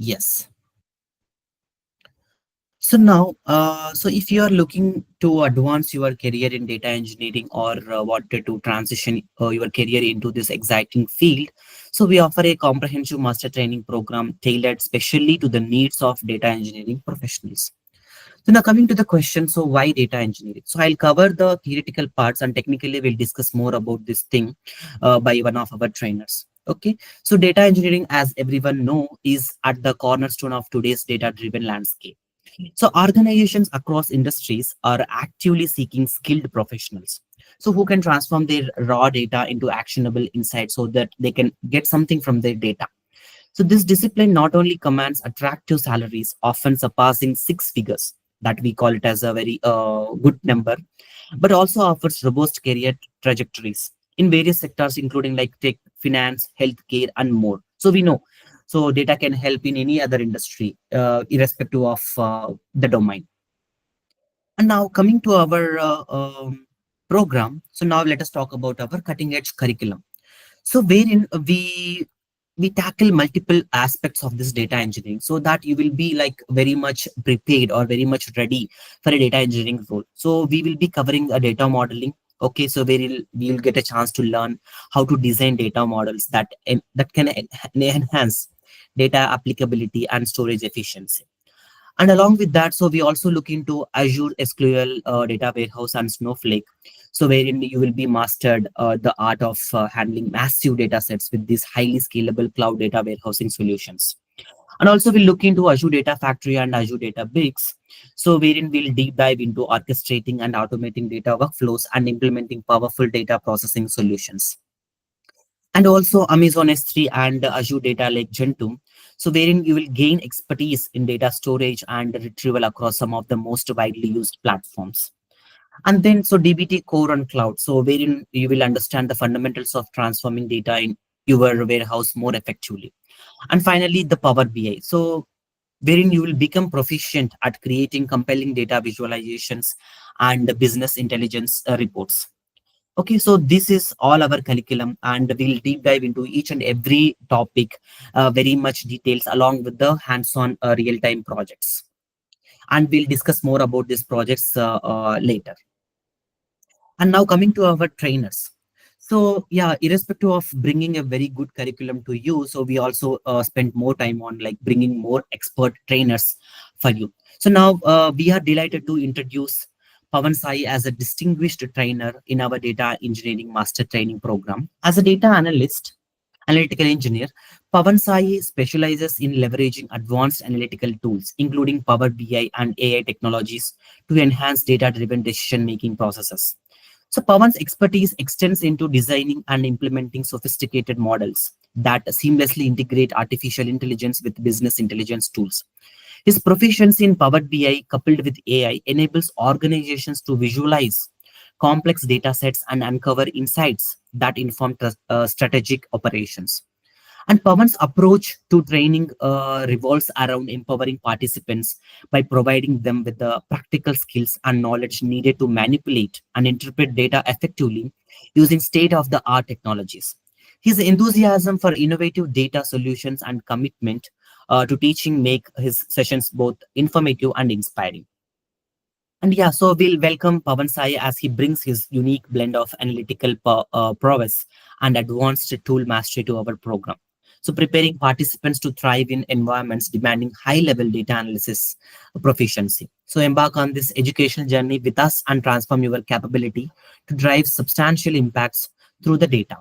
Yes. So now, so if you are looking to advance your career in data engineering or wanted to transition your career into this exciting field, so we offer a comprehensive master training program tailored specially to the needs of data engineering professionals. So now coming to the question, so why data engineering? So I'll cover the theoretical parts and technically we'll discuss more about this thing by one of our trainers. Okay, so data engineering, as everyone know, is at the cornerstone of today's data-driven landscape. So organizations across industries are actively seeking skilled professionals. So who can transform their raw data into actionable insights so that they can get something from their data. So this discipline not only commands attractive salaries, often surpassing six figures, that we call it as a very good number, but also offers robust career trajectories in various sectors, including like tech, finance, healthcare, and more. So we know, so data can help in any other industry, irrespective of the domain. And now coming to our program, so now let us talk about our cutting edge curriculum. So wherein we tackle multiple aspects of this data engineering so that you will be like very much prepared or very much ready for a data engineering role. So we will be covering a data modeling. Okay, so we'll get a chance to learn how to design data models that can enhance data applicability and storage efficiency. And along with that, so we also look into Azure SQL data warehouse and Snowflake. So wherein you will be mastered the art of handling massive data sets with these highly scalable cloud data warehousing solutions. And also we'll look into Azure Data Factory and Azure Databricks. So wherein we'll deep dive into orchestrating and automating data workflows and implementing powerful data processing solutions. And also Amazon S3 and Azure Data Lake Gen 2. So wherein you will gain expertise in data storage and retrieval across some of the most widely used platforms. And then so DBT Core and Cloud. So wherein you will understand the fundamentals of transforming data in your warehouse more effectively. And finally, the Power BI. So wherein you will become proficient at creating compelling data visualizations and business intelligence reports. Okay, so this is all our curriculum, and we'll deep dive into each and every topic, very much details along with the hands-on real-time projects. And we'll discuss more about these projects later. And now coming to our trainers. So yeah, irrespective of bringing a very good curriculum to you, so we also spend more time on like bringing more expert trainers for you. So now we are delighted to introduce Pawan Sai as a distinguished trainer in our data engineering master training program. As a data analytical engineer, Pawan Sai specializes in leveraging advanced analytical tools, including Power BI and AI technologies to enhance data-driven decision-making processes. So Pawan's expertise extends into designing and implementing sophisticated models that seamlessly integrate artificial intelligence with business intelligence tools. His proficiency in Power BI coupled with AI enables organizations to visualize complex data sets and uncover insights that inform strategic operations. And Pawan's approach to training revolves around empowering participants by providing them with the practical skills and knowledge needed to manipulate and interpret data effectively using state-of-the-art technologies. His enthusiasm for innovative data solutions and commitment to teaching make his sessions both informative and inspiring. And yeah, so we'll welcome Pawan Sai as he brings his unique blend of analytical prowess and advanced tool mastery to our program. So preparing participants to thrive in environments demanding high-level data analysis proficiency. So embark on this educational journey with us and transform your capability to drive substantial impacts through the data.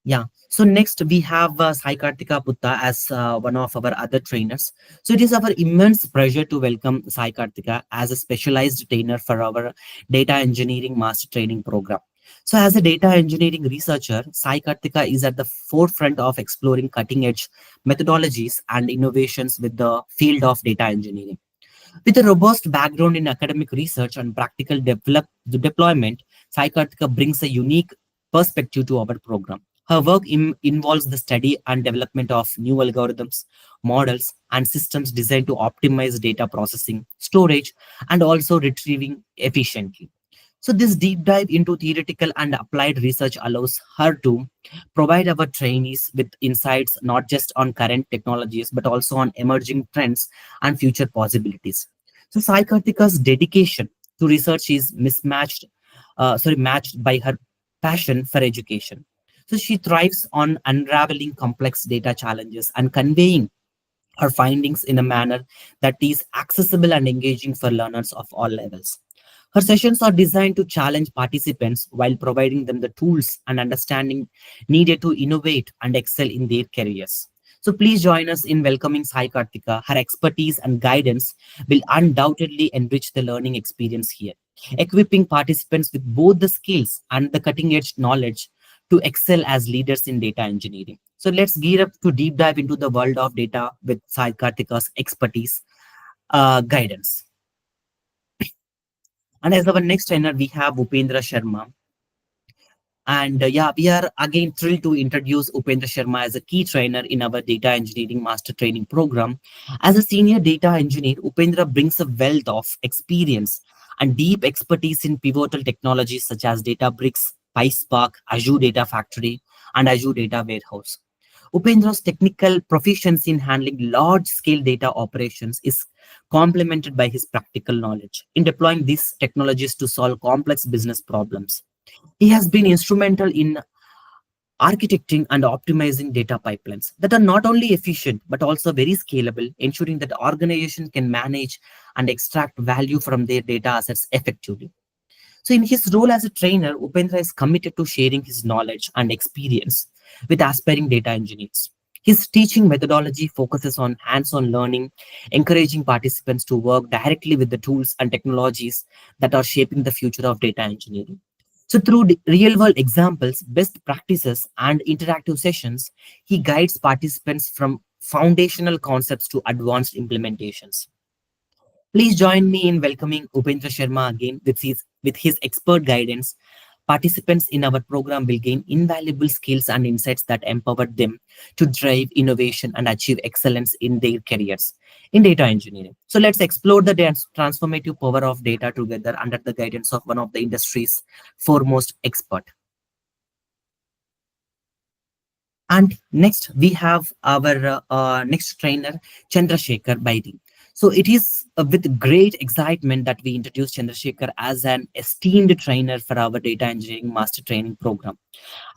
Yeah. So next we have Sai Kartika Putta as one of our other trainers. So it is our immense pleasure to welcome Sai Kartika as a specialized trainer for our data engineering master training program. So as a data engineering researcher, Sai Kartika is at the forefront of exploring cutting edge methodologies and innovations with the field of data engineering. With a robust background in academic research and practical deployment, Sai Kartika brings a unique perspective to our program. Her work involves the study and development of new algorithms, models, and systems designed to optimize data processing, storage, and also retrieving efficiently. So this deep dive into theoretical and applied research allows her to provide our trainees with insights not just on current technologies but also on emerging trends and future possibilities. So Sai Kartika's dedication to research is matched by her passion for education. So she thrives on unraveling complex data challenges and conveying her findings in a manner that is accessible and engaging for learners of all levels. Her sessions are designed to challenge participants while providing them the tools and understanding needed to innovate and excel in their careers. So please join us in welcoming Sai Kartika. Her expertise and guidance will undoubtedly enrich the learning experience here, equipping participants with both the skills and the cutting edge knowledge to excel as leaders in data engineering. So let's gear up to deep dive into the world of data with Sai Kartika's expertise guidance. And as our next trainer, we have Upendra Sharma. And yeah, we are again thrilled to introduce Upendra Sharma as a key trainer in our data engineering master training program. As a senior data engineer, Upendra brings a wealth of experience and deep expertise in pivotal technologies such as Databricks, PySpark, Azure Data Factory, and Azure Data Warehouse. Upendra's technical proficiency in handling large-scale data operations is complemented by his practical knowledge in deploying these technologies to solve complex business problems. He has been instrumental in architecting and optimizing data pipelines that are not only efficient but also very scalable, ensuring that organizations can manage and extract value from their data assets effectively. So, in his role as a trainer, Upendra is committed to sharing his knowledge and experience with aspiring data engineers. His teaching methodology focuses on hands on learning, encouraging participants to work directly with the tools and technologies that are shaping the future of data engineering. So, through real world examples, best practices, and interactive sessions, he guides participants from foundational concepts to advanced implementations. Please join me in welcoming Upendra Sharma again with his expert guidance. Participants in our program will gain invaluable skills and insights that empower them to drive innovation and achieve excellence in their careers in data engineering. So let's explore the transformative power of data together under the guidance of one of the industry's foremost expert. And next, we have our next trainer, Chandrasekhar Baidi. So it is with great excitement that we introduce Chandrasekhar as an esteemed trainer for our data engineering master training program.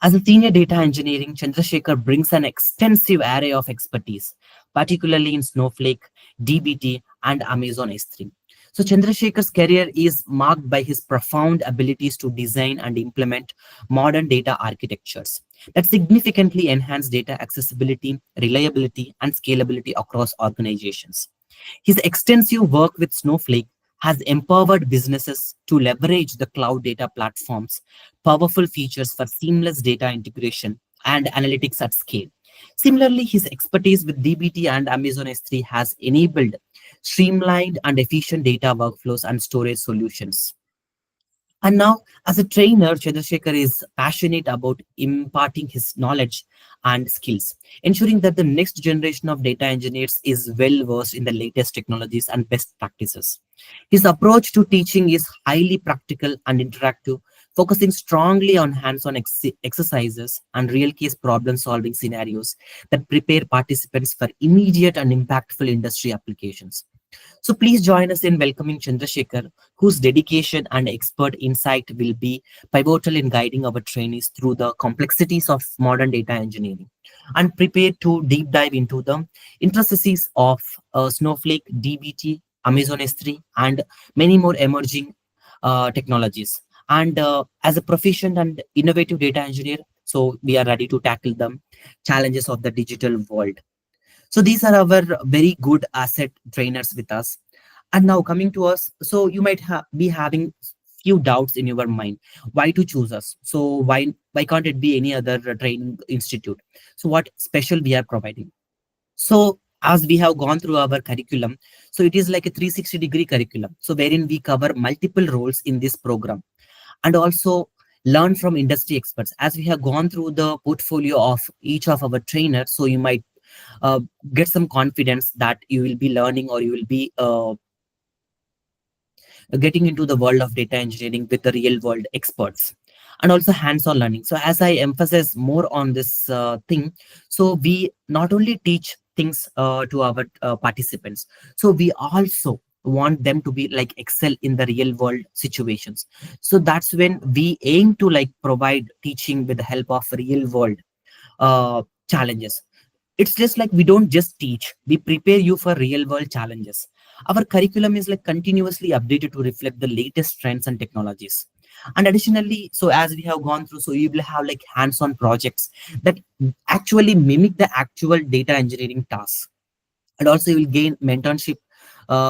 As a senior data engineering, Chandrasekhar brings an extensive array of expertise, particularly in Snowflake, DBT, and Amazon S3. So Chandrasekhar's career is marked by his profound abilities to design and implement modern data architectures that significantly enhance data accessibility, reliability, and scalability across organizations. His extensive work with Snowflake has empowered businesses to leverage the cloud data platform's powerful features for seamless data integration and analytics at scale. Similarly, his expertise with DBT and Amazon S3 has enabled streamlined and efficient data workflows and storage solutions. And now, as a trainer, Chandrasekhar is passionate about imparting his knowledge and skills, ensuring that the next generation of data engineers is well versed in the latest technologies and best practices. His approach to teaching is highly practical and interactive, focusing strongly on hands on exercises and real case problem solving scenarios that prepare participants for immediate and impactful industry applications. So please join us in welcoming Chandrasekhar, whose dedication and expert insight will be pivotal in guiding our trainees through the complexities of modern data engineering. And prepare to deep dive into the intricacies of Snowflake, DBT, Amazon S3, and many more emerging technologies. And as a proficient and innovative data engineer, so we are ready to tackle the challenges of the digital world. So these are our very good asset trainers with us. And now coming to us, so you might be having few doubts in your mind. Why to choose us? So why can't it be any other training institute? So what special we are providing? So as we have gone through our curriculum, so it is like a 360-degree curriculum. So wherein we cover multiple roles in this program and also learn from industry experts. As we have gone through the portfolio of each of our trainers, so you might uh, get some confidence that you will be learning or you will be getting into the world of data engineering with the real world experts, and also hands-on learning. So as I emphasize more on this thing, so we not only teach things to our participants, so we also want them to be like excel in the real world situations. So that's when we aim to like provide teaching with the help of real world challenges. It's just like we don't just teach, we prepare you for real world challenges. Our curriculum is like continuously updated to reflect the latest trends and technologies. And additionally, so as we have gone through, so you will have like hands-on projects that actually mimic the actual data engineering tasks. And also you will gain mentorship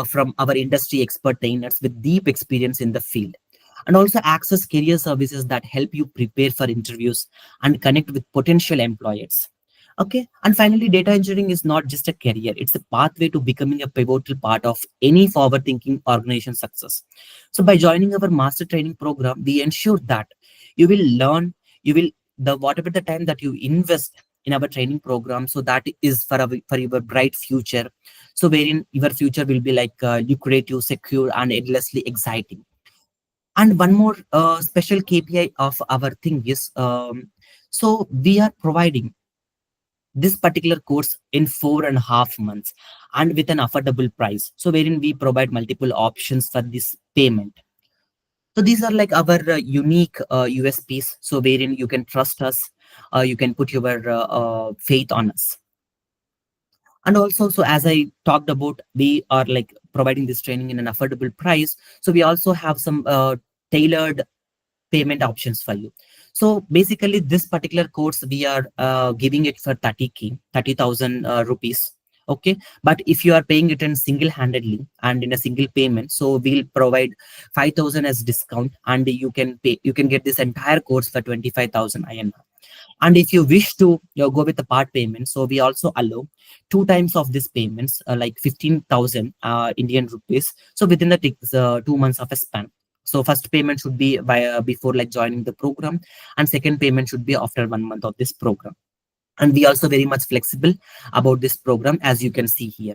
from our industry expert trainers with deep experience in the field, and also access career services that help you prepare for interviews and connect with potential employers. Okay, and finally, data engineering is not just a career, it's a pathway to becoming a pivotal part of any forward thinking organization success. So by joining our master training program, we ensure that you will learn, you will, the whatever the time that you invest in our training program, so that is for your bright future, so wherein your future will be like lucrative, secure, and endlessly exciting. And one more special KPI of our thing is, so we are providing this particular course in 4.5 months and with an affordable price. So wherein we provide multiple options for this payment. So these are like our unique USPs. So wherein you can trust us, you can put your faith on us. And also, so as I talked about, we are like providing this training in an affordable price. So we also have some tailored payment options for you. So basically, this particular course we are giving it for 30K, 30,000 rupees. Okay, but if you are paying it in single-handedly and in a single payment, so we'll provide 5,000 as discount, and you can pay. You can get this entire course for 25,000 INR. And if you wish to go with the part payment, so we also allow two times of these payments, like 15,000 Indian rupees. So within the 2 months of a span. So first payment should be before like joining the program, and second payment should be after 1 month of this program. And we also very much flexible about this program, as you can see here.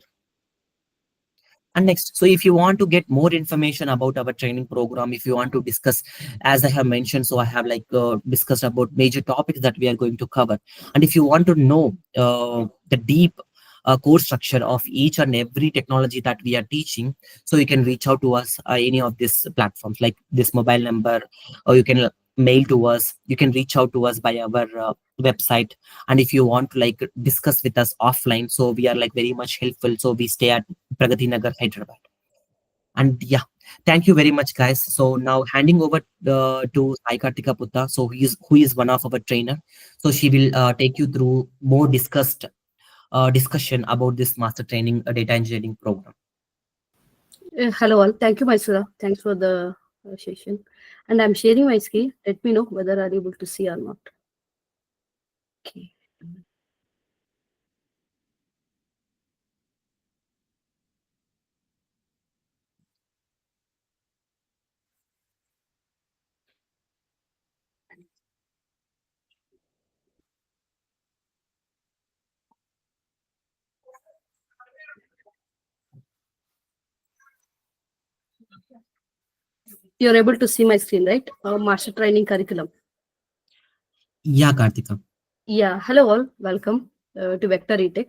And next, so if you want to get more information about our training program, if you want to discuss, as I have mentioned, so I have like discussed about major topics that we are going to cover. And if you want to know the deep core structure of each and every technology that we are teaching, so you can reach out to us any of these platforms like this mobile number, or you can mail to us, you can reach out to us by our website. And if you want to like discuss with us offline, so we are like very much helpful. So we stay at Pragati Nagar, Hyderabad. And yeah, thank you very much, guys. So now handing over to Sai Kartika Putta, so who is one of our trainer. So she will take you through more discussion about this master training data engineering program. Hello all. Thank you, Maisura. Thanks for the session. And I'm sharing my screen. Let me know whether are able to see or not. Okay. You're able to see my screen, right? Master training curriculum. Yeah, Kartika. Yeah, hello all, welcome to VectorEtech.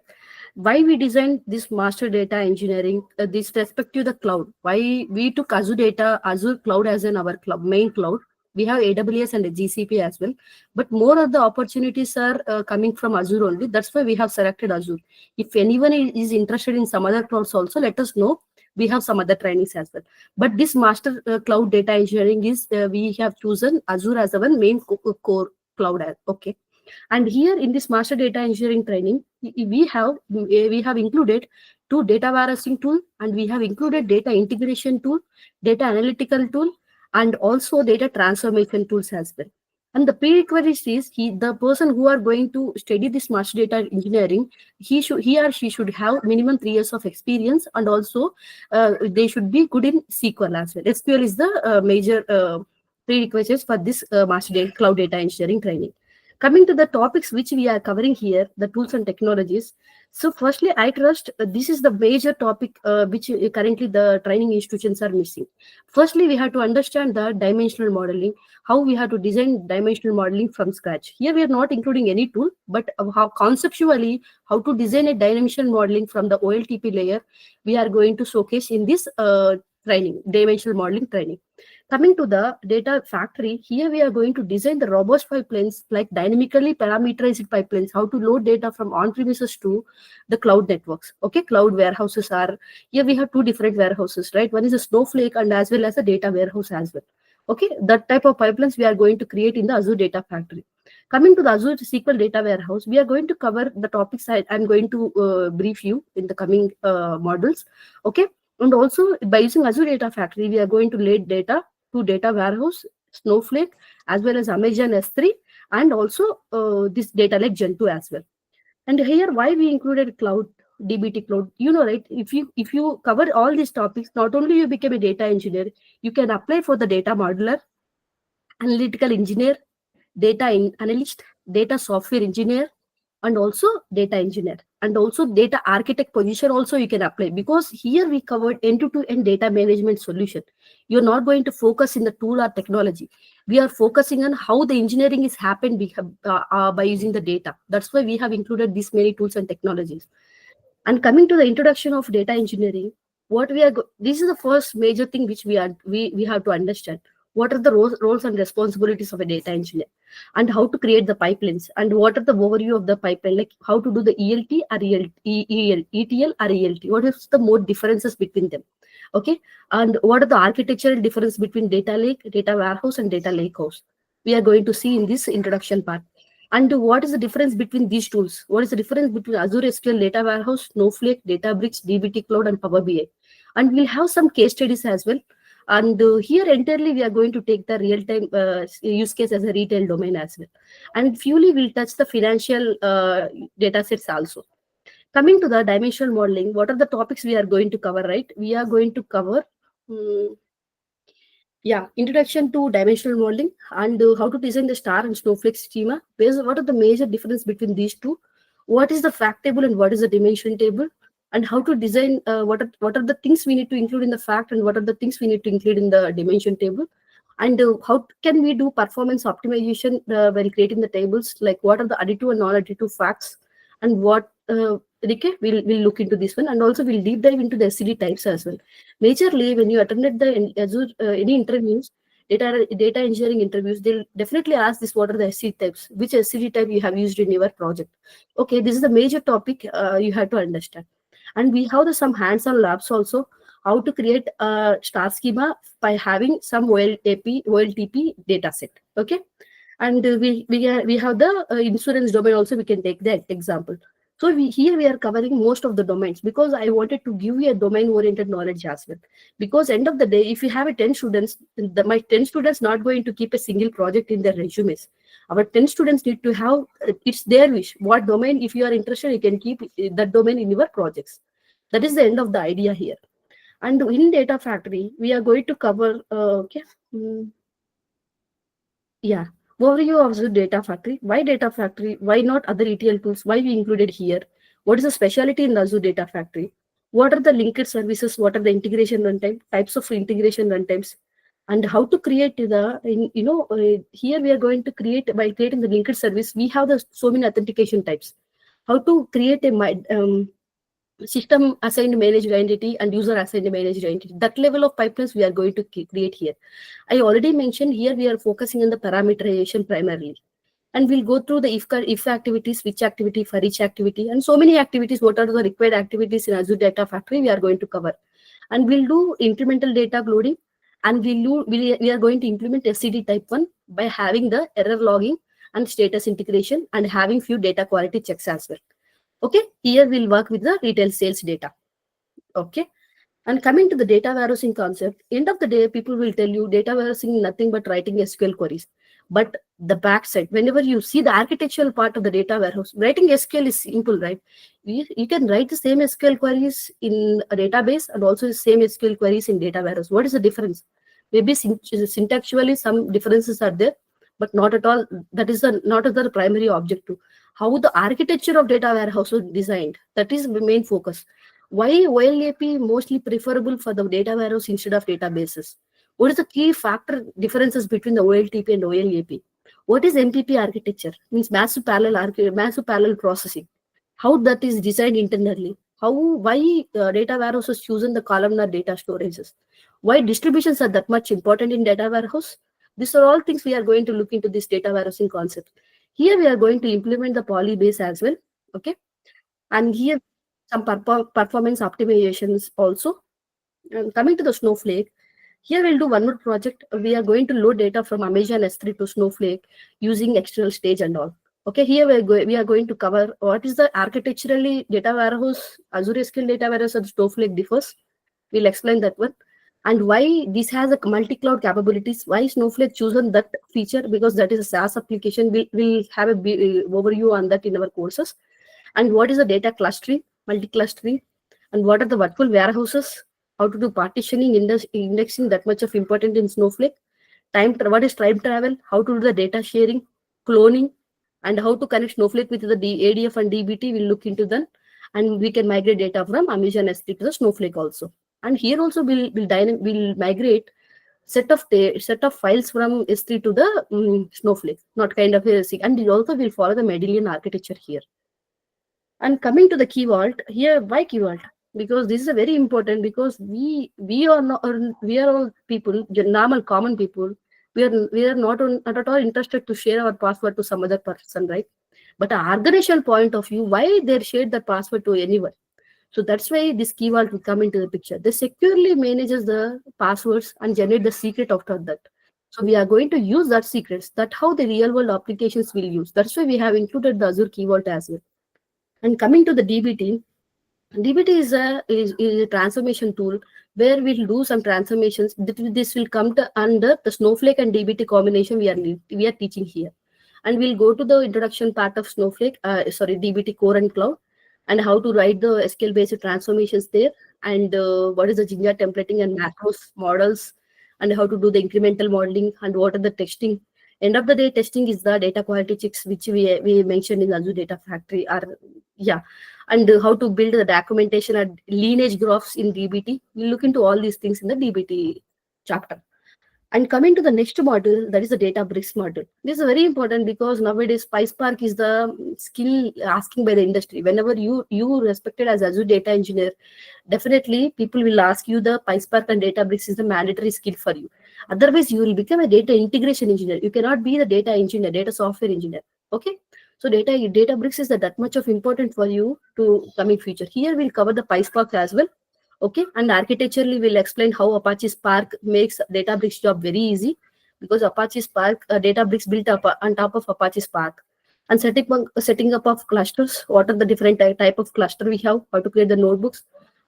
Why we designed this master data engineering, this respect to the cloud. Why we took Azure cloud as an our cloud, main cloud. We have AWS and GCP as well, but more of the opportunities are coming from Azure only. That's why we have selected Azure. If anyone is interested in some other clouds also, let us know. We have some other trainings as well. But this master cloud data engineering is we have chosen Azure as our main core cloud. Okay. And here in this master data engineering training, we have included two data warehousing tool, and we have included data integration tool, data analytical tool, and also data transformation tools as well. And the prerequisite is the person who are going to study this master data engineering, he or she should have minimum 3 years of experience, and also they should be good in SQL as well. SQL is the major prerequisites for this master data cloud data engineering training. Coming to the topics which we are covering here, the tools and technologies. So firstly, I trust this is the major topic which currently the training institutions are missing. Firstly, we have to understand the dimensional modeling, how we have to design dimensional modeling from scratch. Here we are not including any tool, but how conceptually, how to design a dimensional modeling from the OLTP layer, we are going to showcase in this training, dimensional modeling training. Coming to the data factory, here we are going to design the robust pipelines like dynamically parameterized pipelines, how to load data from on-premises to the cloud networks. Okay, cloud warehouses are, here we have two different warehouses, right? One is a Snowflake and as well as a data warehouse as well. Okay, that type of pipelines we are going to create in the Azure Data Factory. Coming to the Azure SQL Data Warehouse, we are going to cover the topics I'm going to brief you in the coming modules. Okay, and also by using Azure Data Factory, we are going to load data to data warehouse, Snowflake, as well as Amazon S3, and also this data like Gen2 as well. And here, why we included cloud, DBT cloud, right? If you cover all these topics, not only you become a data engineer, you can apply for the data modeler, analytical engineer, analyst, data software engineer, and also data engineer, and also data architect position also you can apply, because here we covered end-to-end data management solution. You're not going to focus in the tool or technology. We are focusing on how the engineering is happened by using the data. That's why we have included these many tools and technologies. And coming to the introduction of data engineering, this is the first major thing which we have to understand. What are the roles and responsibilities of a data engineer, and how to create the pipelines, and what are the overview of the pipeline, like how to do the ELT or ETL or ELT. What is the more differences between them? Okay, and what are the architectural difference between data lake, data warehouse, and data lakehouse? We are going to see in this introduction part. And what is the difference between these tools? What is the difference between Azure SQL Data Warehouse, Snowflake, Databricks, DBT Cloud, and Power BI? And we'll have some case studies as well. And here entirely we are going to take the real-time use case as a retail domain as well. And purely we'll touch the financial data sets also. Coming to the dimensional modeling, what are the topics we are going to cover, right? We are going to cover introduction to dimensional modeling, and how to design the star and snowflake schema. What are the major difference between these two? What is the fact table and what is the dimension table? And how to design, what are the things we need to include in the fact, and what are the things we need to include in the dimension table? And how can we do performance optimization while creating the tables? Like what are the additive and non-additive facts, and what okay, we'll look into this one, and also we'll deep dive into the SCD types as well. Majorly, when you attended the Azure any interviews, data engineering interviews, they'll definitely ask this: what are the SCD types? Which SCD type you have used in your project? Okay, this is the major topic you have to understand. And we have some hands-on labs also, how to create a star schema by having some OLTP data set. Okay, and we have the insurance domain also. We can take that example. So here we are covering most of the domains, because I wanted to give you a domain-oriented knowledge as well. Because end of the day, if you have a 10 students, my 10 students not going to keep a single project in their resumes. Our 10 students need to have, it's their wish. What domain, if you are interested, you can keep that domain in your projects. That is the end of the idea here. And in Data Factory, we are going to cover, overview of the Data Factory. Why Data Factory? Why not other ETL tools? Why we included here? What is the specialty in the Azure Data Factory? What are the linked services? What are the integration runtime? Types of integration runtimes? And how to create here we are going to create, by creating the linked service, we have so many authentication types. How to create a system assigned managed identity and user assigned managed identity. That level of pipelines we are going to create here. I already mentioned here we are focusing on the parameterization primarily. And we'll go through the if activities, which activity for each activity, and so many activities. What are the required activities in Azure Data Factory we are going to cover. And we'll do incremental data loading, and we are going to implement SCD type 1 by having the error logging and status integration, and having few data quality checks as well. Okay, here we'll work with the retail sales data. Okay, and coming to the data warehousing concept, end of the day, people will tell you data warehousing nothing but writing SQL queries. But the backside, whenever you see the architectural part of the data warehouse, writing SQL is simple, right? You can write the same SQL queries in a database, and also the same SQL queries in data warehouse. What is the difference? Maybe syntactually some differences are there, but not at all. That is the not the primary objective. How the architecture of data warehouse is designed, that is the main focus. Why OLAP mostly preferable for the data warehouse instead of databases? What is the key factor differences between the OLTP and OLAP? What is MPP architecture? Means massive parallel processing. How that is designed internally? How why data warehouses chosen the columnar data storages? Why distributions are that much important in data warehouse? These are all things we are going to look into this data warehousing concept. Here we are going to implement the polybase as well. Okay, and here some performance optimizations also. And coming to the Snowflake, here we'll do one more project. We are going to load data from Amazon S3 to Snowflake using external stage and all. Okay, here we are going to cover what is the architecturally data warehouse, Azure SQL data warehouse and Snowflake differs. We'll explain that one. And why this has a multi-cloud capabilities, why Snowflake chosen that feature, because that is a SaaS application. We'll have a overview on that in our courses. And what is the data clustering, multi-clustering, and what are the virtual warehouses, how to do partitioning, indexing, that much of important in Snowflake. What is time travel, how to do the data sharing, cloning, and how to connect Snowflake with the ADF and DBT. We'll look into them, and we can migrate data from Amazon S3 to the Snowflake also. And here also we'll migrate set of files from S3 to the Snowflake, not kind of a and we also will follow the Medallion architecture here. And coming to the key vault here, why key vault? Because this is a very important, because we are not, we are all people, normal common people. We are not at all interested to share our password to some other person, right? But an organizational point of view, why they shared the password to anyone? So that's why this key vault will come into the picture. They securely manages the passwords and generate the secret after that. So we are going to use that secrets. That how the real world applications will use. That's why we have included the Azure Key Vault as well. And coming to the DBT, DBT is a transformation tool where we'll do some transformations. This will come to under the Snowflake and DBT combination we are teaching here. And we'll go to the introduction part of Snowflake, DBT Core and Cloud, and how to write the SQL based transformations there, and what is the Jinja templating and macros models, and how to do the incremental modeling, and what are the testing. End of the day, testing is the data quality checks, which we mentioned in Azure Data Factory. Yeah, and how to build the documentation and lineage graphs in DBT. We'll look into all these things in the DBT chapter. And coming to the next model, that is the Databricks model. This is very important because nowadays PySpark is the skill asking by the industry. Whenever you respected as Azure data engineer, definitely people will ask you the PySpark and Databricks is the mandatory skill for you. Otherwise, you will become a data integration engineer. You cannot be the data engineer, data software engineer. Okay. So Databricks is that much of important for you to coming future. Here we'll cover the PySpark as well. Okay, and architecturally we'll explain how Apache Spark makes Databricks job very easy, because Apache Spark Databricks built up on top of Apache Spark. And setting up of clusters, what are the different type of cluster we have, how to create the notebooks,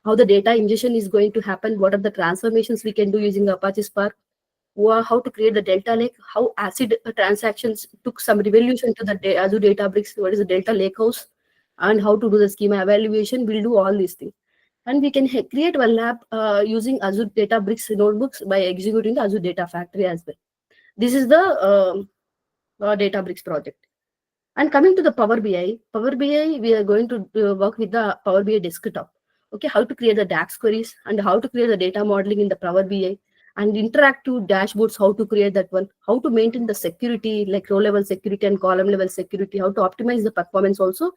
how the data ingestion is going to happen, what are the transformations we can do using Apache Spark, how to create the Delta Lake, how ACID transactions took some revolution to the Azure Databricks, what is the Delta Lakehouse, and how to do the schema evaluation. We'll do all these things. And we can create one lab using Azure Databricks notebooks by executing the Azure Data Factory as well. This is the Databricks project. And coming to the Power BI, we are going to work with the Power BI desktop. Okay, how to create the DAX queries and how to create the data modeling in the Power BI, and interactive dashboards, how to create that one, how to maintain the security, like row level security and column level security, how to optimize the performance also.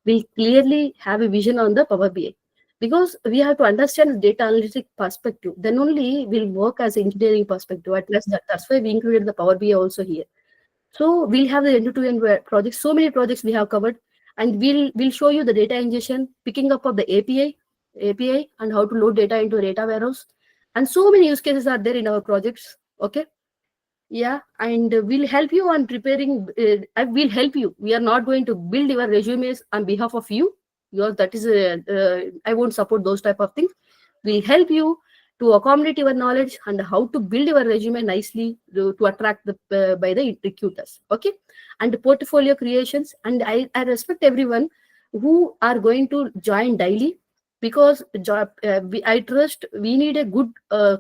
We'll clearly have a vision on the Power BI. Because we have to understand the data analytic perspective, then only we'll work as engineering perspective. At least that's why we included the Power BI also here. So we'll have the end-to-end projects. So many projects we have covered, and we'll show you the data ingestion, picking up of the API, and how to load data into a data warehouse. And so many use cases are there in our projects. Okay. Yeah, and we'll help you on preparing. We'll help you. We are not going to build your resumes on behalf of you. Yours, that is, I won't support those type of things. We'll help you to accommodate your knowledge and how to build your resume nicely to attract by the recruiters. Okay, and portfolio creations. And I respect everyone who are going to join daily, because I trust we need a good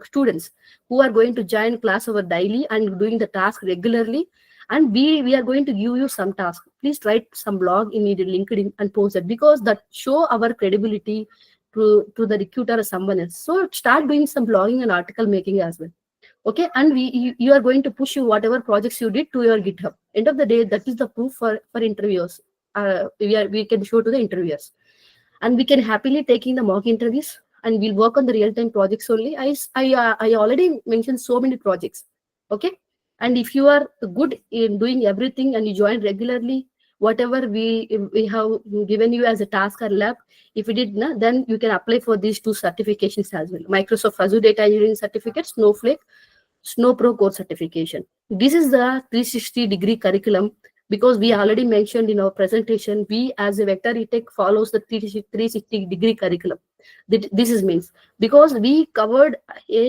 students who are going to join class over daily and doing the task regularly, And we are going to give you some task. Please write some blog in your LinkedIn and post it, because that show our credibility to the recruiter or someone else. So start doing some blogging and article making as well. Okay, and you are going to push you whatever projects you did to your GitHub. End of the day, that is the proof for interviewers. We can show to the interviewers, and we can happily taking the mock interviews, and we'll work on the real time projects only. I already mentioned so many projects. Okay, and if you are good in doing everything and you join regularly, whatever we have given you as a task or lab, if you did na, then you can apply for these two certifications as well: Microsoft Azure Data Engineering Certificate, Snowflake Snow Pro Core certification. This is the 360-degree curriculum, because we already mentioned in our presentation, we as a VectorEtech follows the 360-degree curriculum. This is means because we covered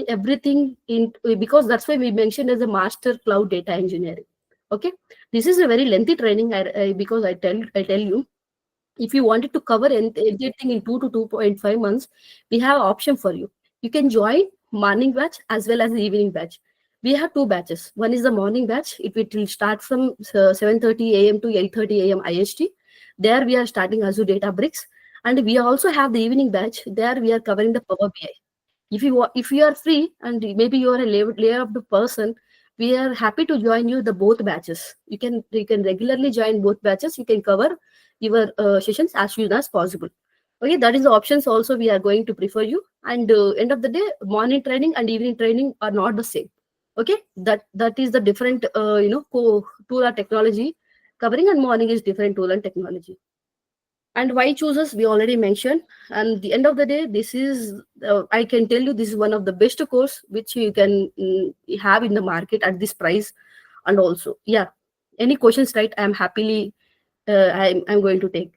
everything in, because that's why we mentioned as a master cloud data engineering. Okay, this is a very lengthy training. Because I tell you, if you wanted to cover anything in 2 to 2.5 months, we have option for you. You can join morning batch as well as the evening batch. We have two batches. One is the morning batch. It will start from 7:30 a.m. to 8:30 a.m. IST. There we are starting Azure Databricks, and we also have the evening batch. There we are covering the Power BI. If you are free and maybe you are a layer of the person, we are happy to join you the both batches. You can regularly join both batches. You can cover your sessions as soon as possible. Okay, that is the options also we are going to prefer you. And end of the day, morning training and evening training are not the same. Okay, that is the different tool or technology covering, and morning is different tool and technology. And why chooses, we already mentioned. And the end of the day, this is I can tell you, this is one of the best course which you can have in the market at this price. And also, yeah, any questions, right? I'm happily I'm going to take.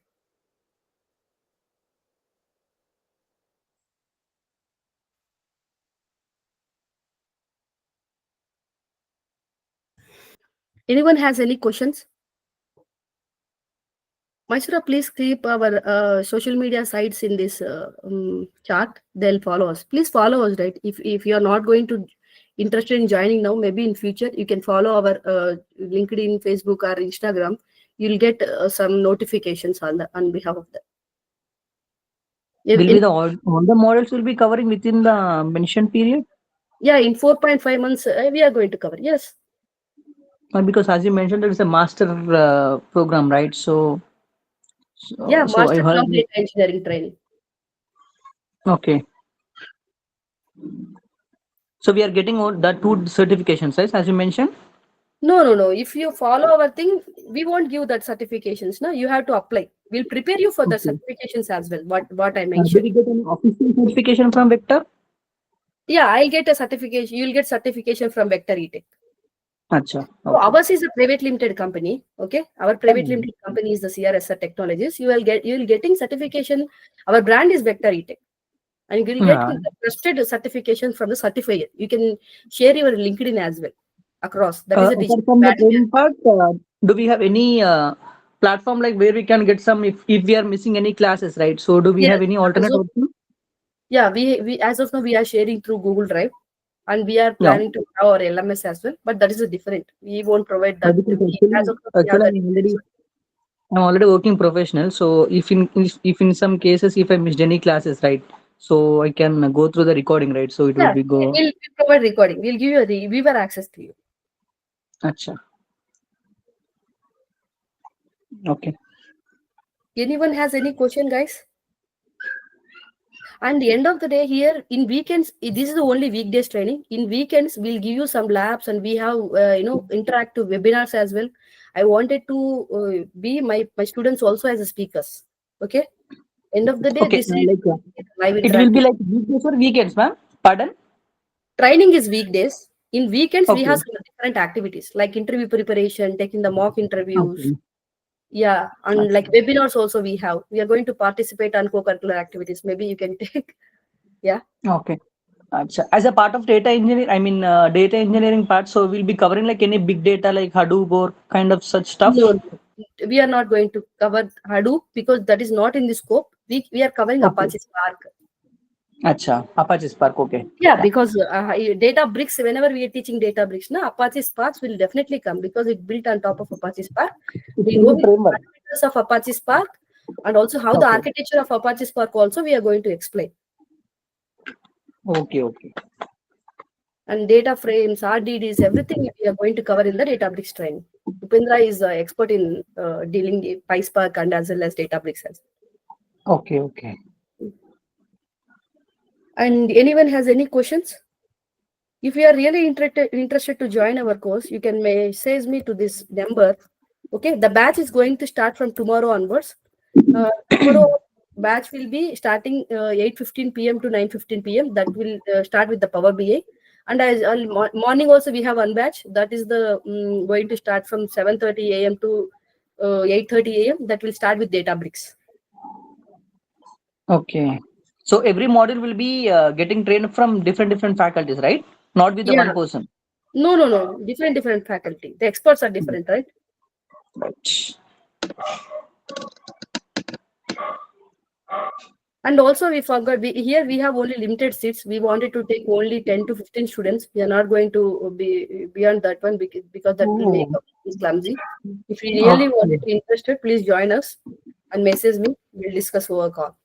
Anyone has any questions? Maishura, please keep our social media sites in this chart. They'll follow us. Please follow us, right? If you are not going to interested in joining now, maybe in future you can follow our LinkedIn, Facebook, or Instagram. You'll get some notifications on behalf of that. Will be the all the models will be covering within the mentioned period? Yeah, in 4.5 months we are going to cover. Yes. Because as you mentioned, there is a master program, right? Yeah, So I master heard. cloud data engineering training. Okay. So we are getting all the two certifications, right? As you mentioned. No. If you follow our thing, we won't give that certifications. No, you have to apply. We'll prepare you for the Okay. certifications as well. What I Do mentioned. we get any official certification from Vector? Yeah, I'll get a certification. You'll get certification from VectorEtech. Acha. So Okay. ours is a private limited company. Okay, our private limited company is the CRSR Technologies. You will getting certification. Our brand is VectorEtech, and you will get Yeah. trusted certification from the certifier. You can share your LinkedIn as well across. That is a Apart digital from the badge. training part, do we have any platform like where we can get some if we are missing any classes, right? So do we Yes. have any As alternate of, option? yeah, we as of now we are sharing through Google Drive, and we are Yeah. planning to have our LMS as well. But that is a different. We won't provide that. Because As actually, of now, we have actually that. I'm already working professional. So if in some cases if I missed any classes, right? So I can go through the recording, right? So it will Yeah, be go. we'll provide recording. We'll give you a viewer access to you. Acha. Okay. Anyone has any question, guys? And the end of the day, here in weekends, this is the only weekdays training. In weekends, we'll give you some labs, and we have interactive webinars as well. I wanted to be my students also as a speakers. Okay. End of the day, Okay. this is live It will be interactive. like weekdays or weekends, ma'am. Pardon? Training is weekdays. In weekends, we have Okay. some different activities like interview preparation, taking the mock interviews. Okay. Yeah, and like Acha. webinars also we have. We are going to participate on co-curricular activities. Maybe you can take. Yeah. Okay. Acha. As a part of data engineering, I mean data engineering part, so we'll be covering like any big data like Hadoop or kind of such stuff. No, we are not going to cover Hadoop because that is not in the scope. We are covering Okay. Apache Spark. Acha, Apache Spark, okay. Yeah, because Databricks, whenever we are teaching Databricks, na, Apache Spark will definitely come because it built on top of Apache Spark. It's We in go the with framework. parameters of Apache Spark and also how the Okay, architecture of Apache Spark also we are going to explain. okay, okay. And data frames, RDDs, everything we are going to cover in the Databricks training. Upendra is expert in dealing with PySpark and as well as Databricks. Okay, okay. And anyone has any questions? If you are really interested to join our course, you can message me to this number. Okay, the batch is going to start from tomorrow onwards. Tomorrow batch will be starting 8:15 p.m. to 9:15 p.m. That will start with the Power BI. And as morning also we have one batch that is the going to start from 7:30 a.m. to 8:30 a.m. That will start with Databricks. Okay. So every module will be getting trained from different faculties, right? Not with the Yeah. one person. No. Different faculty. The experts are different, right? Right. And also we forgot, here we have only limited seats. We wanted to take only 10 to 15 students. We are not going to be beyond that one because that will make Oh, us clumsy. If you really okay. wanted to interested, please join us and message me. We'll discuss over call.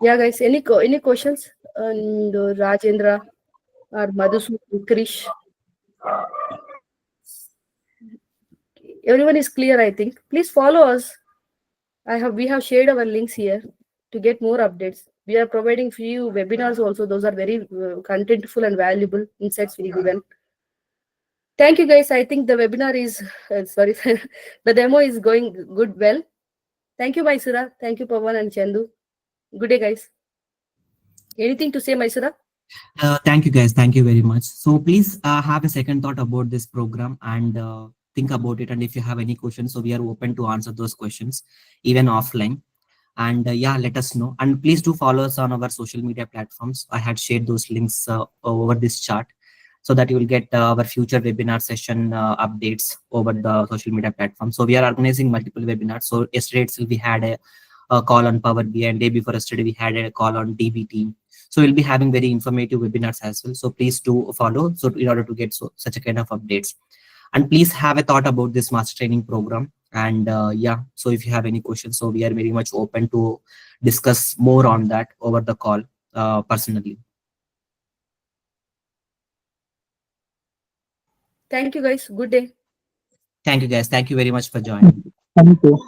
Yeah, guys, any questions? And Rajendra or Madhusudan, Krish, everyone is clear, I think. Please follow us. We have shared our links here to get more updates. We are providing few webinars also. Those are very contentful and valuable insights we given. Thank you, guys. I think the webinar is sorry, the demo is going good. Well, thank you, Maisura. Thank you, Pawan and Chandu. Good day, guys. Anything to say, Maisura? Thank you, guys. Thank you very much. So please have a second thought about this program and think about it. And if you have any questions, so we are open to answer those questions, even offline. And yeah, let us know. And please do follow us on our social media platforms. I had shared those links over this chart so that you will get our future webinar session updates over the social media platform. So we are organizing multiple webinars. So yesterday itself we had a call on Power BI, and day before yesterday we had a call on DBT. So we'll be having very informative webinars as well. So please do follow so in order to get such a kind of updates. And please have a thought about this master training program. And yeah, so if you have any questions, so we are very much open to discuss more on that over the call personally. Thank you, guys. Good day. Thank you, guys. Thank you very much for joining. Thank you.